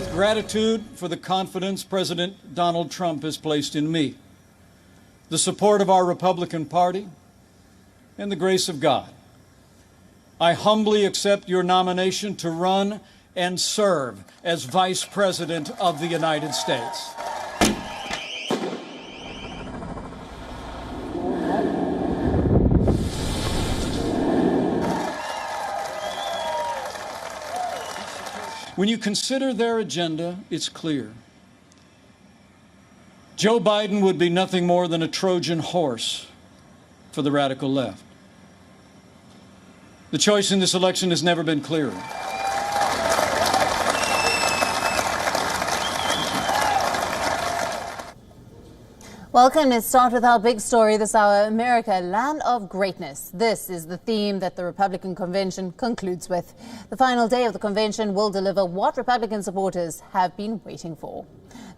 with gratitude for the confidence President Donald Trump has placed in me, the support of our Republican Party, and the grace of God, I humbly accept your nomination to run and serve as Vice President of the United States. When you consider their agenda, it's clear. Joe Biden would be nothing more than a Trojan horse for the radical left. The choice in this election has never been clearer. Welcome. Let's start with our big story this hour. America, land of greatness. This is the theme that the Republican convention concludes with. The final day of the convention will deliver what Republican supporters have been waiting for.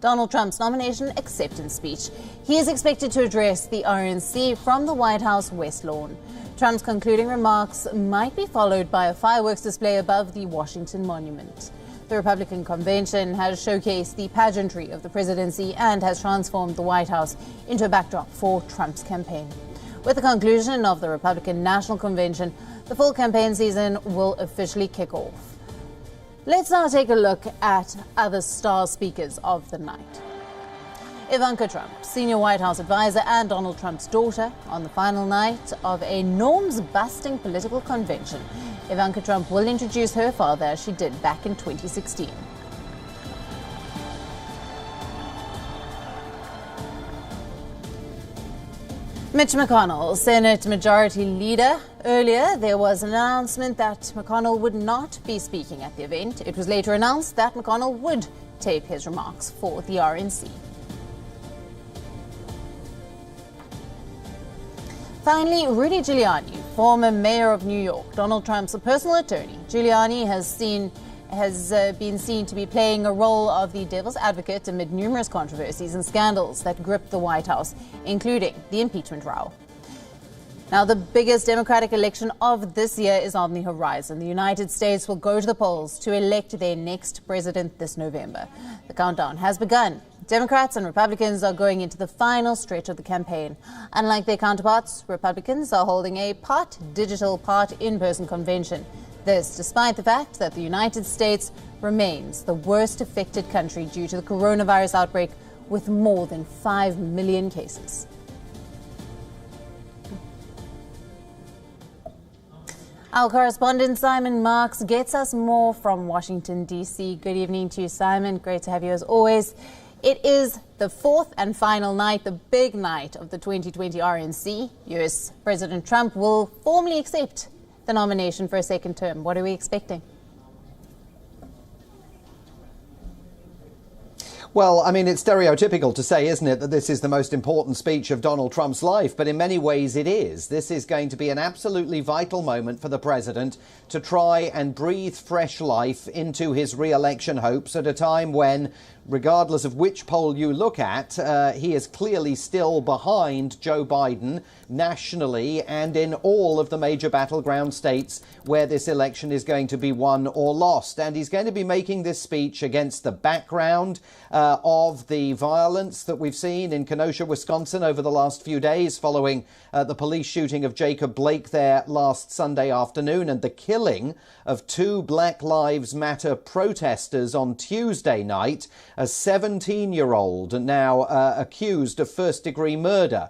Donald Trump's nomination acceptance speech. He is expected to address the RNC from the White House West Lawn. Trump's concluding remarks might be followed by a fireworks display above the Washington Monument. The Republican convention has showcased the pageantry of the presidency and has transformed the White House into a backdrop for Trump's campaign. With the conclusion of the Republican National Convention, the full campaign season will officially kick off. Let's now take a look at other star speakers of the night. Ivanka Trump, senior White House advisor and Donald Trump's daughter, on the final night of a norms-busting political convention. Ivanka Trump will introduce her father as she did back in 2016. Mitch McConnell, Senate Majority Leader. Earlier, there was an announcement that McConnell would not be speaking at the event. It was later announced that McConnell would tape his remarks for the RNC. Finally, Rudy Giuliani, former mayor of New York, Donald Trump's personal attorney. Giuliani has been seen to be playing a role of the devil's advocate amid numerous controversies and scandals that gripped the White House, including the impeachment row. Now, the biggest Democratic election of this year is on the horizon. The United States will go to the polls to elect their next president this November. The countdown has begun. Democrats and Republicans are going into the final stretch of the campaign. Unlike their counterparts, Republicans are holding a part digital, part in-person convention. This despite the fact that the United States remains the worst affected country due to the coronavirus outbreak, with more than 5 million cases. Our correspondent Simon Marks gets us more from Washington, D.C. Good evening to you, Simon. Great to have you as always. It is the fourth and final night, the big night of the 2020 RNC. U.S. President Trump will formally accept the nomination for a second term. What are we expecting? Well, I mean, it's stereotypical to say, isn't it, that this is the most important speech of Donald Trump's life, but in many ways it is. This is going to be an absolutely vital moment for the president to try and breathe fresh life into his re-election hopes at a time when, regardless of which poll you look at, he is clearly still behind Joe Biden nationally and in all of the major battleground states where this election is going to be won or lost. And he's going to be making this speech against the background of the violence that we've seen in Kenosha, Wisconsin over the last few days following the police shooting of Jacob Blake there last Sunday afternoon and the killing of 2 Black Lives Matter protesters on Tuesday night. A 17-year-old now accused of first-degree murder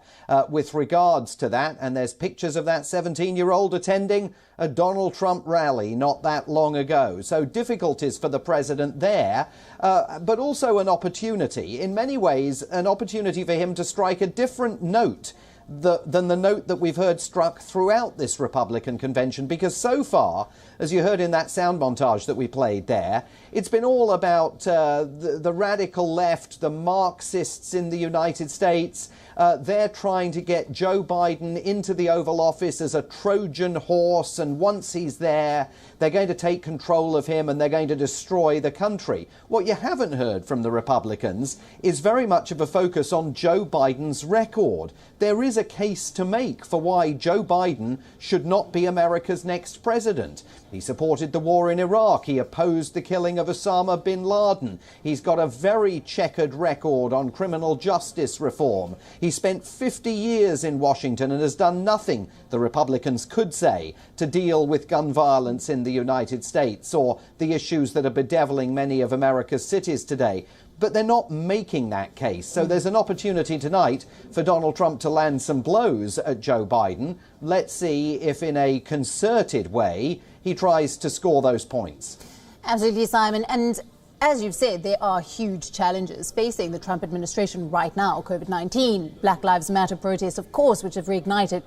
with regards to that. And there's pictures of that 17-year-old attending a Donald Trump rally not that long ago. So difficulties for the president there, but also an opportunity, in many ways, an opportunity for him to strike a different note than the note that we've heard struck throughout this Republican convention, because so far, as you heard in that sound montage that we played there, it's been all about the radical left, the Marxists in the United States, They're trying to get Joe Biden into the Oval Office as a Trojan horse, and once he's there, they're going to take control of him and they're going to destroy the country. What you haven't heard from the Republicans is very much of a focus on Joe Biden's record. There is a case to make for why Joe Biden should not be America's next president. He supported the war in Iraq. He opposed the killing of Osama bin Laden. He's got a very checkered record on criminal justice reform. He spent 50 years in Washington and has done nothing, the Republicans could say, to deal with gun violence in the United States or the issues that are bedeviling many of America's cities today. But they're not making that case. So there's an opportunity tonight for Donald Trump to land some blows at Joe Biden. Let's see if in a concerted way he tries to score those points. Absolutely, Simon. And as you've said, there are huge challenges facing the Trump administration right now. COVID-19, Black Lives Matter protests, of course, which have reignited,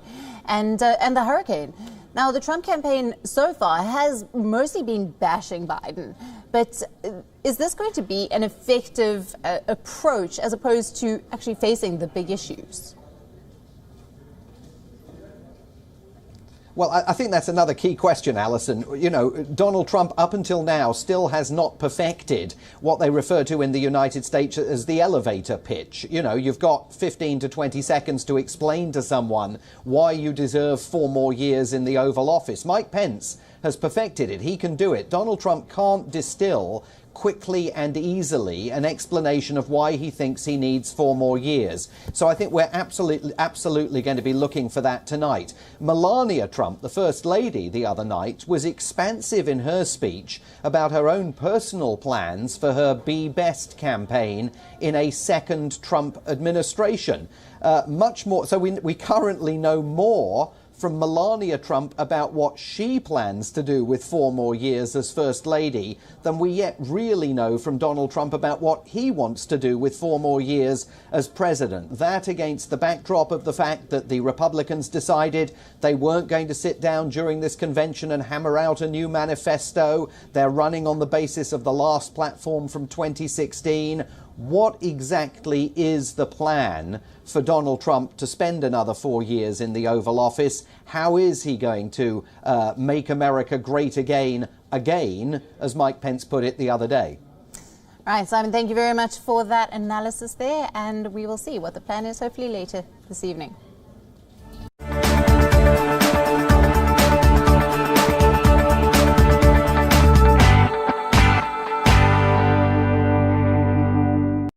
and the hurricane. Now, the Trump campaign so far has mostly been bashing Biden. But is this going to be an effective approach as opposed to actually facing the big issues? Well, I think that's another key question, Alison. You know, Donald Trump, up until now, still has not perfected what they refer to in the United States as the elevator pitch. You know, you've got 15 to 20 seconds to explain to someone why you deserve 4 more years in the Oval Office. Mike Pence has perfected it. He can do it. Donald Trump can't distill quickly and easily an explanation of why he thinks he needs 4 more years. So I think we're absolutely going to be looking for that tonight. Melania Trump, the First Lady, the other night, was expansive in her speech about her own personal plans for her Be Best campaign in a second Trump administration. Much more. So we currently know more from Melania Trump about what she plans to do with 4 more years as First Lady than we yet really know from Donald Trump about what he wants to do with 4 more years as president. That against the backdrop of the fact that the Republicans decided they weren't going to sit down during this convention and hammer out a new manifesto. They're running on the basis of the last platform from 2016. What exactly is the plan for Donald Trump to spend another 4 years in the Oval Office? How is he going to make America great again, as Mike Pence put it the other day? All right, Simon, thank you very much for that analysis there, and we will see what the plan is hopefully later this evening.